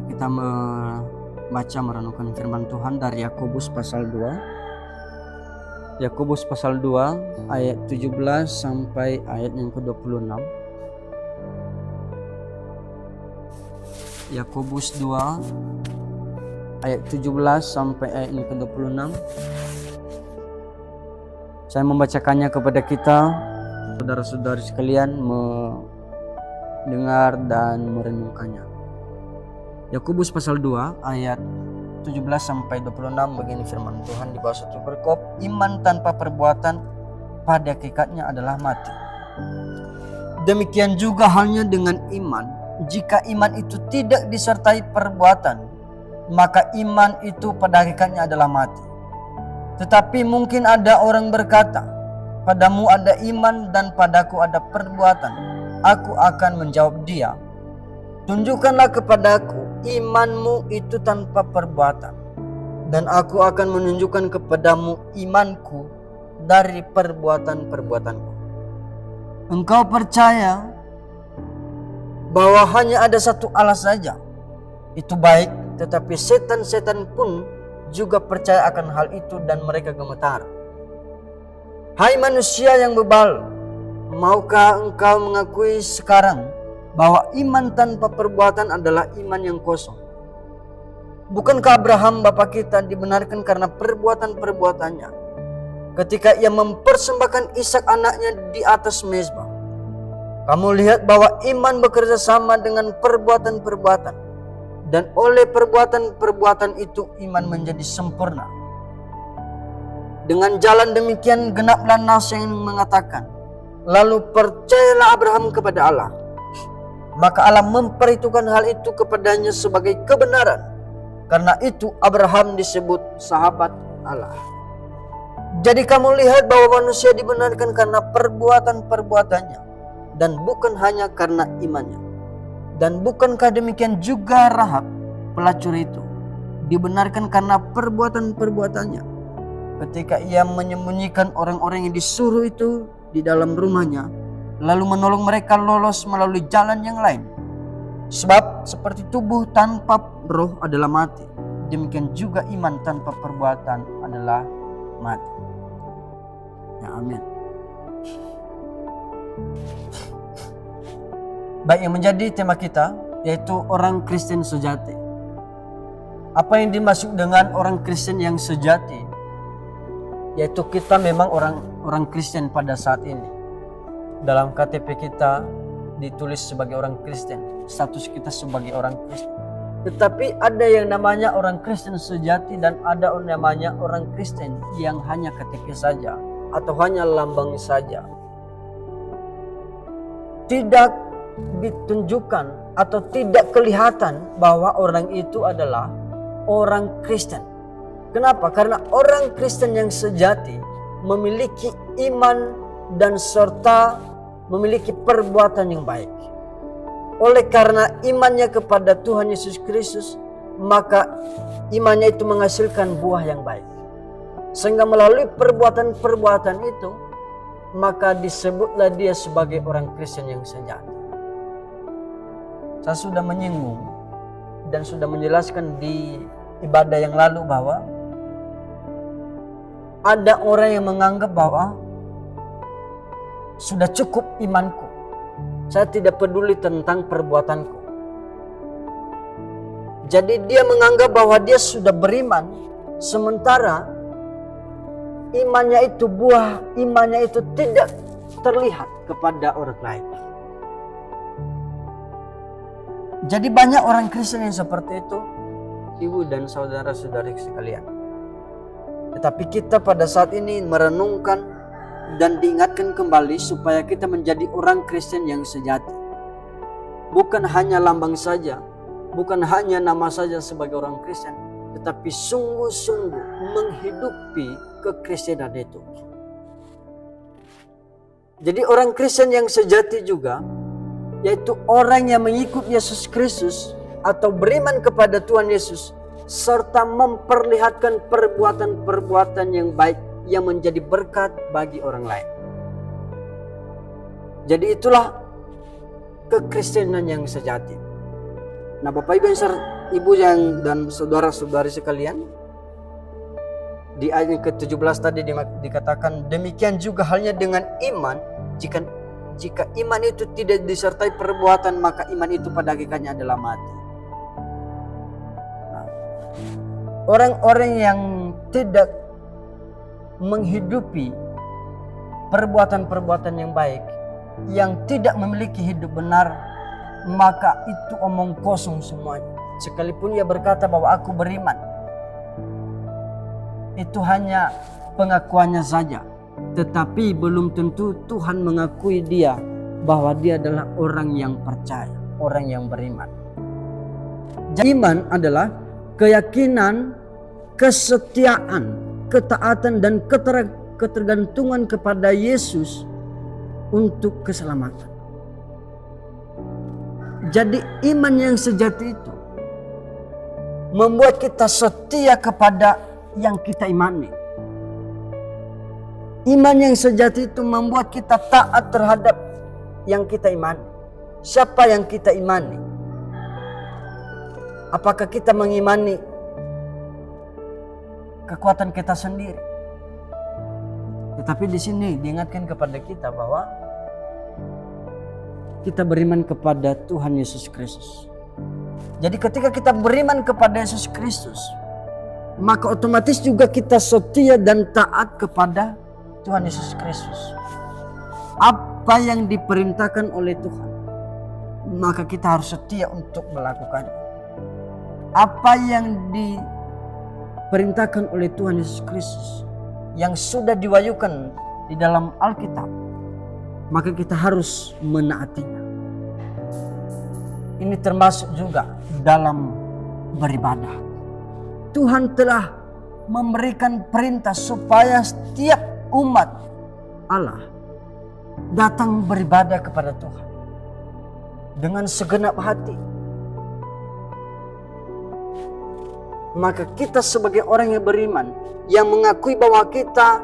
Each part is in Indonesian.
Kita membaca merenungkan firman Tuhan dari Yakobus pasal 2. Yakobus pasal 2 ayat 17 sampai ayat yang ke-26. Yakobus 2 ayat 17 sampai ayat yang ke-26. Saya membacakannya kepada kita, saudara-saudari sekalian, mendengar dan merenungkannya. Yakobus pasal 2 ayat 17 sampai 26 begini firman Tuhan di bawah satu perkop, iman tanpa perbuatan pada hakikatnya adalah mati. Demikian juga halnya dengan iman, jika iman itu tidak disertai perbuatan, maka iman itu pada hakikatnya adalah mati. Tetapi mungkin ada orang berkata, padamu ada iman dan padaku ada perbuatan. Aku akan menjawab dia, tunjukkanlah kepadaku imanmu itu tanpa perbuatan, dan aku akan menunjukkan kepadamu imanku dari perbuatan-perbuatanku. Engkau percaya bahwa hanya ada satu Allah saja, itu baik, tetapi setan-setan pun juga percaya akan hal itu dan mereka gemetar. Hai manusia yang bebal, maukah engkau mengakui sekarang bahwa iman tanpa perbuatan adalah iman yang kosong? Bukankah Abraham bapa kita dibenarkan karena perbuatan-perbuatannya ketika ia mempersembahkan Ishak anaknya di atas mezbah? Kamu lihat bahwa iman bekerja sama dengan perbuatan-perbuatan, dan oleh perbuatan-perbuatan itu iman menjadi sempurna. Dengan jalan demikian genaplah nas yang mengatakan, lalu percayalah Abraham kepada Allah, maka Allah memperhitungkan hal itu kepadanya sebagai kebenaran. Karena itu Abraham disebut sahabat Allah. Jadi kamu lihat bahwa manusia dibenarkan karena perbuatan-perbuatannya, dan bukan hanya karena imannya. Dan bukankah demikian juga Rahab, pelacur itu, dibenarkan karena perbuatan-perbuatannya ketika ia menyembunyikan orang-orang yang disuruh itu di dalam rumahnya, lalu menolong mereka lolos melalui jalan yang lain. Sebab seperti tubuh tanpa roh adalah mati, demikian juga iman tanpa perbuatan adalah mati. Ya, amin. Baik, yang menjadi tema kita yaitu orang Kristen sejati. Apa yang dimaksud dengan orang Kristen yang sejati? Yaitu kita memang orang Kristen pada saat ini. Dalam KTP kita ditulis sebagai orang Kristen, status kita sebagai orang Kristen. Tetapi ada yang namanya orang Kristen sejati dan ada yang namanya orang Kristen yang hanya KTP saja atau hanya lambang saja. Tidak ditunjukkan atau tidak kelihatan bahwa orang itu adalah orang Kristen. Kenapa? Karena orang Kristen yang sejati memiliki iman dan serta memiliki perbuatan yang baik. Oleh karena imannya kepada Tuhan Yesus Kristus, maka imannya itu menghasilkan buah yang baik. Sehingga melalui perbuatan-perbuatan itu, maka disebutlah dia sebagai orang Kristen yang sejati. Saya sudah menyinggung dan sudah menjelaskan di ibadah yang lalu bahwa ada orang yang menganggap bahwa sudah cukup imanku, saya tidak peduli tentang perbuatanku. Jadi dia menganggap bahwa dia sudah beriman, sementara imannya itu, buah imannya itu tidak terlihat kepada orang lain. Jadi banyak orang Kristen yang seperti itu, ibu dan saudara-saudari sekalian. Tetapi kita pada saat ini merenungkan dan diingatkan kembali supaya kita menjadi orang Kristen yang sejati. Bukan hanya lambang saja, bukan hanya nama saja sebagai orang Kristen, tetapi sungguh-sungguh menghidupi kekristenan itu. Jadi orang Kristen yang sejati juga yaitu orang yang mengikut Yesus Kristus atau beriman kepada Tuhan Yesus serta memperlihatkan perbuatan-perbuatan yang baik yang menjadi berkat bagi orang lain. Jadi itulah kekristenan yang sejati. Nah, Bapak Ibu yang ibu dan saudara-saudari sekalian, di ayat ke-17 tadi dikatakan, demikian juga halnya dengan iman, jika iman itu tidak disertai perbuatan, maka iman itu pada hakikatnya adalah mati. Nah, orang-orang yang tidak menghidupi perbuatan-perbuatan yang baik, yang tidak memiliki hidup benar, maka itu omong kosong semuanya. Sekalipun ia berkata bahwa aku beriman, itu hanya pengakuannya saja, tetapi belum tentu Tuhan mengakui dia bahwa dia adalah orang yang percaya, orang yang beriman. Jadi iman adalah keyakinan, kesetiaan, ketaatan dan ketergantungan kepada Yesus untuk keselamatan. Jadi iman yang sejati itu membuat kita setia kepada yang kita imani. Iman yang sejati itu membuat kita taat terhadap yang kita imani. Siapa yang kita imani? Apakah kita mengimani kekuatan kita sendiri? Tetapi di sini diingatkan kepada kita bahwa kita beriman kepada Tuhan Yesus Kristus. Jadi ketika kita beriman kepada Yesus Kristus, maka otomatis juga kita setia dan taat kepada Tuhan Yesus Kristus. Apa yang diperintahkan oleh Tuhan, maka kita harus setia untuk melakukannya. Apa yang diperintahkan oleh Tuhan Yesus Kristus yang sudah diwahyukan di dalam Alkitab, maka kita harus menaatinya. Ini termasuk juga dalam beribadah. Tuhan telah memberikan perintah supaya setiap umat Allah datang beribadah kepada Tuhan dengan segenap hati. Maka kita sebagai orang yang beriman, yang mengakui bahwa kita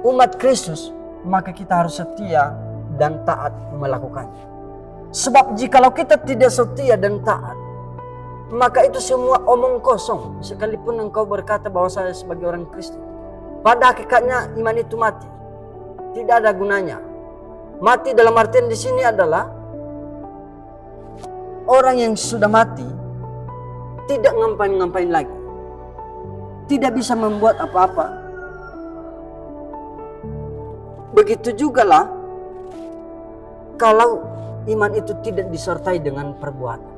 umat Kristus, maka kita harus setia dan taat melakukannya. Sebab jikalau kita tidak setia dan taat, maka itu semua omong kosong. Sekalipun engkau berkata bahwa saya sebagai orang Kristen, pada hakikatnya iman itu mati, tidak ada gunanya. Mati dalam artian di sini adalah orang yang sudah mati tidak ngapain-ngapain lagi, tidak bisa membuat apa-apa. Begitu jugalah kalau iman itu tidak disertai dengan perbuatan,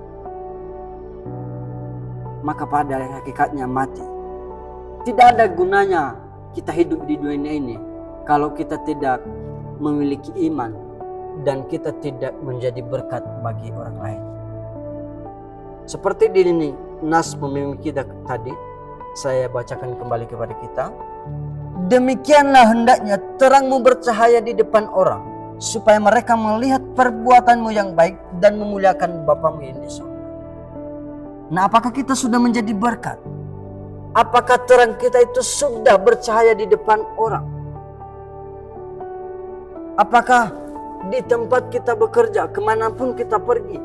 maka pada hakikatnya mati. Tidak ada gunanya kita hidup di dunia ini kalau kita tidak memiliki iman dan kita tidak menjadi berkat bagi orang lain. Seperti di ini nas pemimpin kita tadi, saya bacakan kembali kepada kita. Demikianlah hendaknya terangmu bercahaya di depan orang, supaya mereka melihat perbuatanmu yang baik dan memuliakan Bapamu yang di surga. Nah, apakah kita sudah menjadi berkat? Apakah terang kita itu sudah bercahaya di depan orang? Apakah di tempat kita bekerja, kemanapun kita pergi,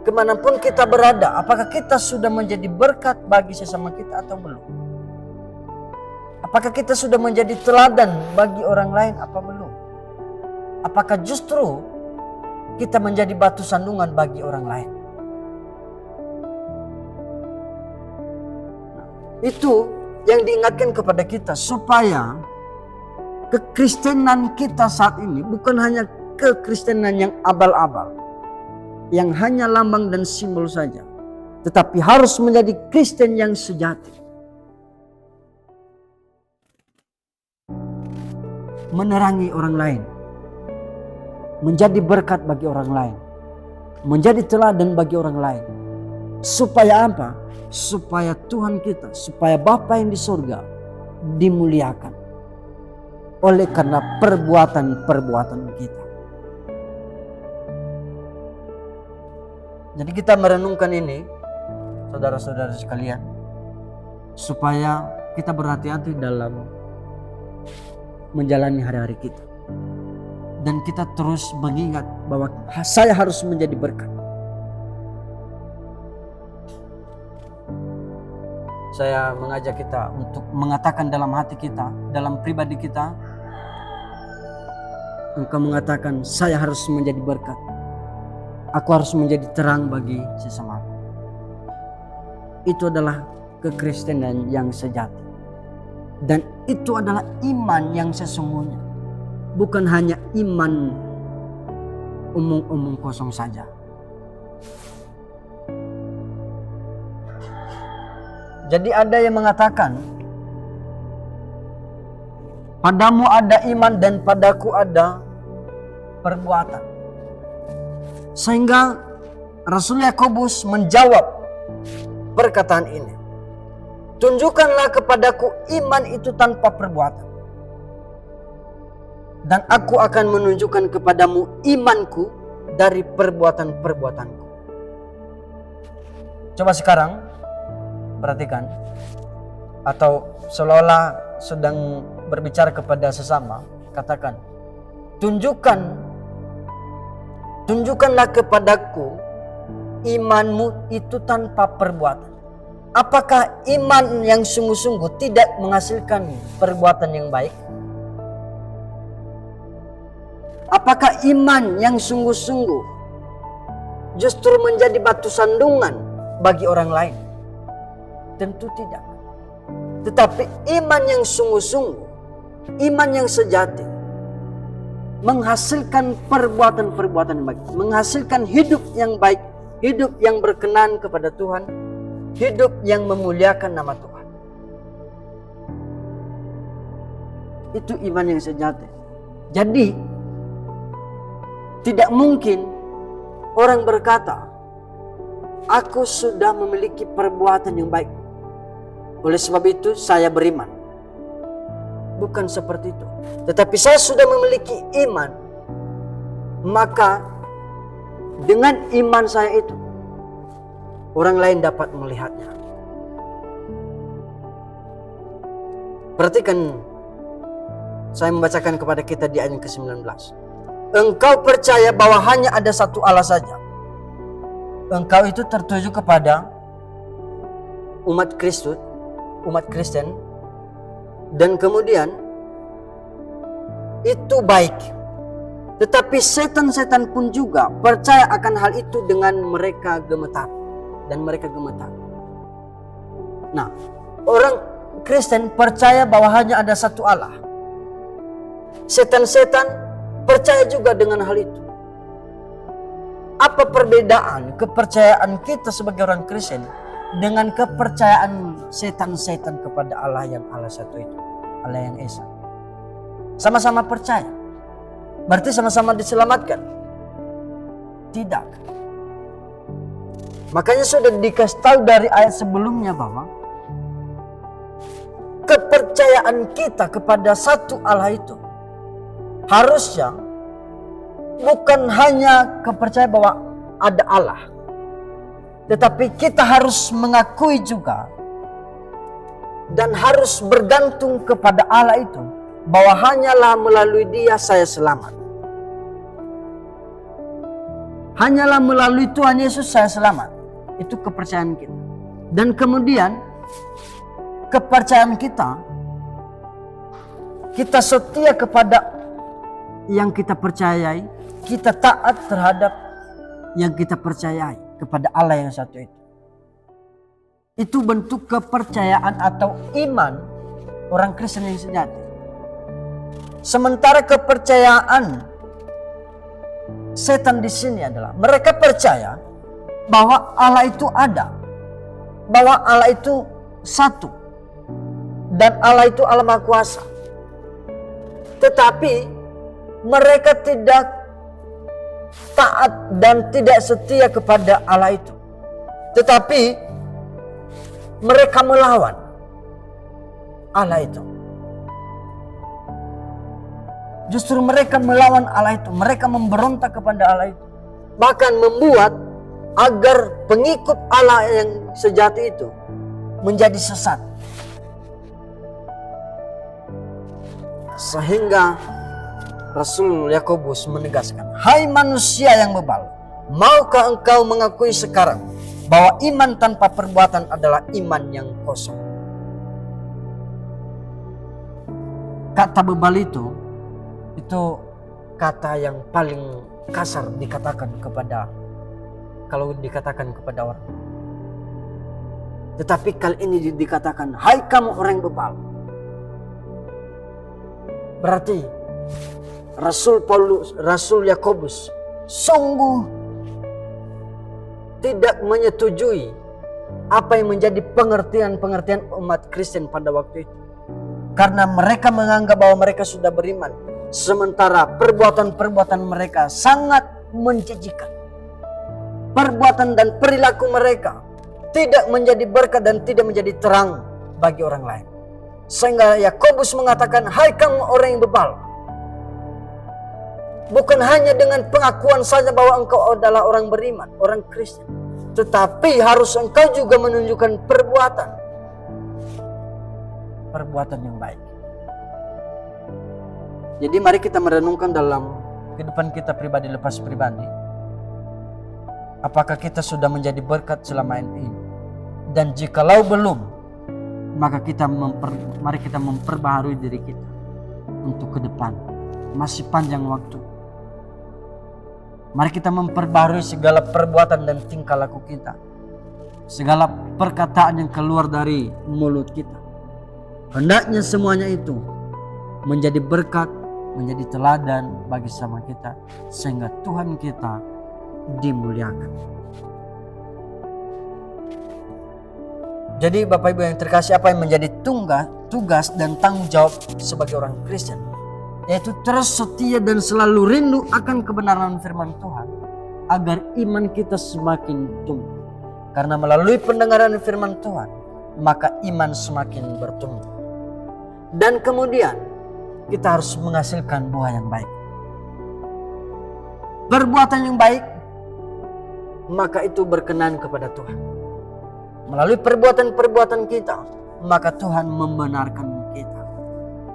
kemanapun kita berada, apakah kita sudah menjadi berkat bagi sesama kita atau belum? Apakah kita sudah menjadi teladan bagi orang lain apa belum? Apakah justru kita menjadi batu sandungan bagi orang lain? Itu yang diingatkan kepada kita, supaya kekristenan kita saat ini bukan hanya kekristenan yang abal-abal, yang hanya lambang dan simbol saja, tetapi harus menjadi Kristen yang sejati. Menerangi orang lain, menjadi berkat bagi orang lain, menjadi teladan bagi orang lain. Supaya apa? Supaya Tuhan kita, supaya Bapa yang di surga dimuliakan oleh karena perbuatan-perbuatan kita. Jadi kita merenungkan ini, saudara-saudara sekalian, supaya kita berhati-hati dalam menjalani hari-hari kita. Dan kita terus mengingat bahwa saya harus menjadi berkat. saya mengajak kita untuk mengatakan dalam hati kita, dalam pribadi kita, engkau mengatakan, saya harus menjadi berkat. Aku harus menjadi terang bagi sesama. Itu adalah kekristenan yang sejati. Dan itu adalah iman yang sesungguhnya. Bukan hanya iman umum-umum kosong saja. Jadi ada yang mengatakan, padamu ada iman dan padaku ada perbuatan. Sehingga Rasul Yakobus menjawab perkataan ini. Tunjukkanlah kepadaku iman itu tanpa perbuatan. Dan aku akan menunjukkan kepadamu imanku dari perbuatan-perbuatanku. Coba sekarang perhatikan, atau seolah-olah sedang berbicara kepada sesama, katakan, tunjukkanlah kepadaku imanmu itu tanpa perbuatan. Apakah iman yang sungguh-sungguh tidak menghasilkan perbuatan yang baik? Apakah iman yang sungguh-sungguh justru menjadi batu sandungan bagi orang lain? Tentu tidak. Tetapi iman yang sungguh-sungguh, iman yang sejati, menghasilkan perbuatan-perbuatan yang baik, menghasilkan hidup yang baik, hidup yang berkenan kepada Tuhan, hidup yang memuliakan nama Tuhan. Itu iman yang sejati. Jadi tidak mungkin orang berkata, aku sudah memiliki perbuatan yang baik, oleh sebab itu saya beriman. Bukan seperti itu. Tetapi saya sudah memiliki iman, maka dengan iman saya itu orang lain dapat melihatnya. Perhatikan, saya membacakan kepada kita di ayat ke-19. Engkau percaya bahwa hanya ada satu Allah saja. Engkau itu tertuju kepada umat Kristen, dan kemudian itu baik. Tetapi setan-setan pun juga percaya akan hal itu dengan mereka gemetar. Dan mereka gemetar. Nah, orang Kristen percaya bahwa hanya ada satu Allah. Setan-setan percaya juga dengan hal itu. Apa perbedaan kepercayaan kita sebagai orang Kristen dengan kepercayaan setan-setan kepada Allah yang Allah satu itu, Allah yang Esa? Sama-sama percaya, berarti sama-sama diselamatkan? Tidak. Makanya sudah dikasih tahu dari ayat sebelumnya bahwa kepercayaan kita kepada satu Allah itu harusnya bukan hanya kepercayaan bahwa ada Allah, tetapi kita harus mengakui juga dan harus bergantung kepada Allah itu, bahwa hanyalah melalui Dia saya selamat. Hanyalah melalui Tuhan Yesus saya selamat. Itu kepercayaan kita. Dan kemudian kepercayaan kita setia kepada yang kita percayai, kita taat terhadap yang kita percayai kepada Allah yang satu itu. Itu bentuk kepercayaan atau iman orang Kristen yang sejati. Sementara kepercayaan setan di sini adalah mereka percaya bahwa Allah itu ada, bahwa Allah itu satu, dan Allah itu Allah Maha Kuasa. Tetapi mereka tidak taat dan tidak setia kepada Allah itu. Tetapi mereka melawan Allah itu. Justru mereka melawan Allah itu, mereka memberontak kepada Allah itu. Bahkan membuat agar pengikut Allah yang sejati itu menjadi sesat. Sehingga Rasul Yakobus menegaskan, hai manusia yang bebal, maukah engkau mengakui sekarang bahwa iman tanpa perbuatan adalah iman yang kosong? Kata bebal itu kata yang paling kasar kalau dikatakan kepada orang. Tetapi kali ini dikatakan, hai kamu orang yang bebal. Berarti Rasul Yakobus sungguh tidak menyetujui apa yang menjadi pengertian umat Kristen pada waktu itu. Karena mereka menganggap bahwa mereka sudah beriman, sementara perbuatan-perbuatan mereka sangat menjijikan. Perbuatan dan perilaku mereka tidak menjadi berkat dan tidak menjadi terang bagi orang lain. Sehingga Yakobus mengatakan, hai kamu orang yang bebal. Bukan hanya dengan pengakuan saja bahwa engkau adalah orang beriman, orang Kristen, tetapi harus engkau juga menunjukkan perbuatan yang baik. Jadi mari kita merenungkan dalam kehidupan kita pribadi lepas pribadi. Apakah kita sudah menjadi berkat selama ini? Dan jikalau belum, maka mari kita memperbaharui diri kita untuk ke depan. Masih panjang waktu. Mari kita memperbaharui segala perbuatan dan tingkah laku kita. Segala perkataan yang keluar dari mulut kita. Hendaknya semuanya itu menjadi berkat, menjadi teladan bagi sama kita, sehingga Tuhan kita dimuliakan. Jadi Bapak Ibu yang terkasih, apa yang menjadi tugas dan tanggung jawab sebagai orang Kristen? Yaitu terus setia dan selalu rindu akan kebenaran firman Tuhan, agar iman kita semakin tumbuh. Karena melalui pendengaran firman Tuhan, maka iman semakin bertumbuh. Dan kemudian kita harus menghasilkan buah yang baik. Perbuatan yang baik, maka itu berkenan kepada Tuhan. Melalui perbuatan-perbuatan kita, maka Tuhan membenarkan kita.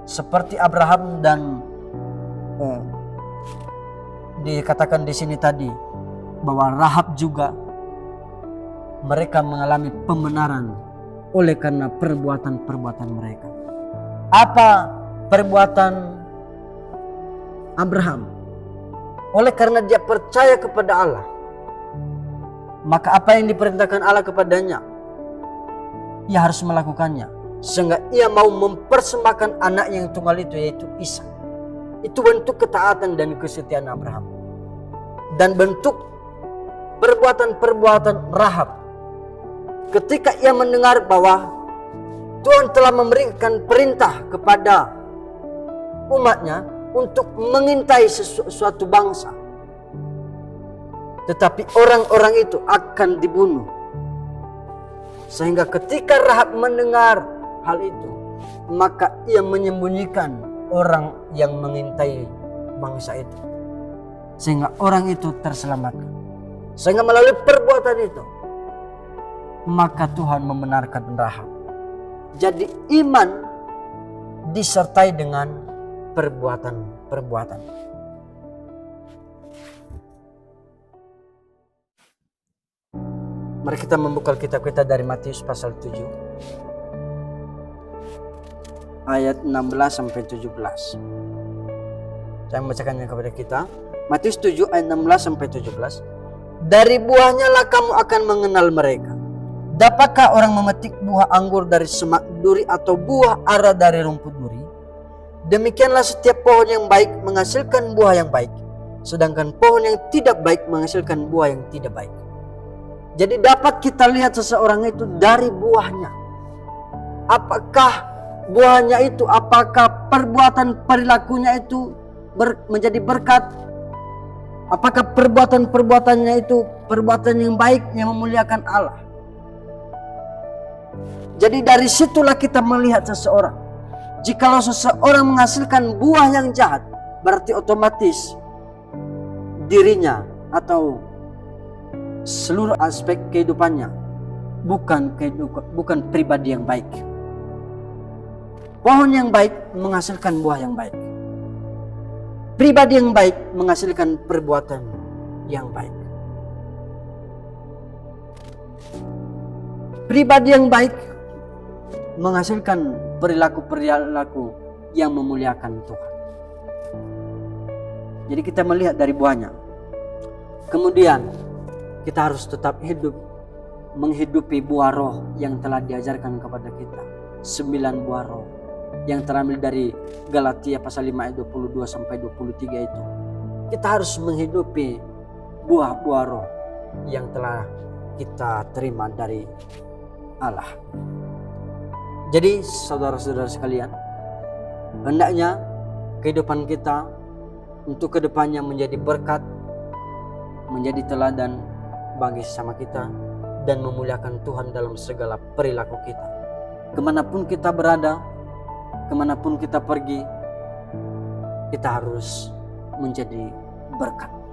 Seperti Abraham dan dikatakan di sini tadi bahwa Rahab juga, mereka mengalami pembenaran oleh karena perbuatan-perbuatan mereka. Apa perbuatan Abraham? Oleh karena dia percaya kepada Allah, maka apa yang diperintahkan Allah kepadanya, ia harus melakukannya. Sehingga ia mau mempersembahkan anak yang tunggal itu, yaitu Ishak. Itu bentuk ketaatan dan kesetiaan Abraham. Dan bentuk perbuatan-perbuatan Rahab, ketika ia mendengar bahwa Tuhan telah memberikan perintah kepada umatnya untuk mengintai suatu bangsa, tetapi orang-orang itu akan dibunuh. Sehingga ketika Rahab mendengar hal itu, maka ia menyembunyikan orang yang mengintai bangsa itu, sehingga orang itu terselamatkan. Sehingga melalui perbuatan itu, maka Tuhan membenarkan Rahab. Jadi iman disertai dengan perbuatan-perbuatan. Mari kita membuka kitab kita dari Matius pasal 7 ayat 16 sampai 17. Saya membacakannya kepada kita. Matius 7 ayat 16 sampai 17. Dari buahnya lah kamu akan mengenal mereka. Dapatkah orang memetik buah anggur dari semak duri atau buah ara dari rumput duri? Demikianlah setiap pohon yang baik menghasilkan buah yang baik, sedangkan pohon yang tidak baik menghasilkan buah yang tidak baik. Jadi dapat kita lihat seseorang itu dari buahnya. Apakah buahnya itu, apakah perbuatan perilakunya itu menjadi berkat? Apakah perbuatan-perbuatannya itu perbuatan yang baik yang memuliakan Allah? Jadi dari situlah kita melihat seseorang. Jikalau seseorang menghasilkan buah yang jahat, berarti otomatis dirinya atau seluruh aspek kehidupannya bukan pribadi yang baik. Pohon yang baik menghasilkan buah yang baik. Pribadi yang baik menghasilkan perbuatan yang baik. Pribadi yang baik menghasilkan perilaku-perilaku yang memuliakan Tuhan. Jadi kita melihat dari buahnya. Kemudian kita harus tetap menghidupi buah roh yang telah diajarkan kepada kita. 9 buah roh yang terambil dari Galatia pasal 5 ayat 22 sampai 23 itu. Kita harus menghidupi buah-buah roh yang telah kita terima dari Allah. Jadi saudara-saudara sekalian, hendaknya kehidupan kita untuk kedepannya menjadi berkat, menjadi teladan bagi sesama kita, dan memuliakan Tuhan dalam segala perilaku kita. Kemanapun kita berada, kemanapun kita pergi, kita harus menjadi berkat.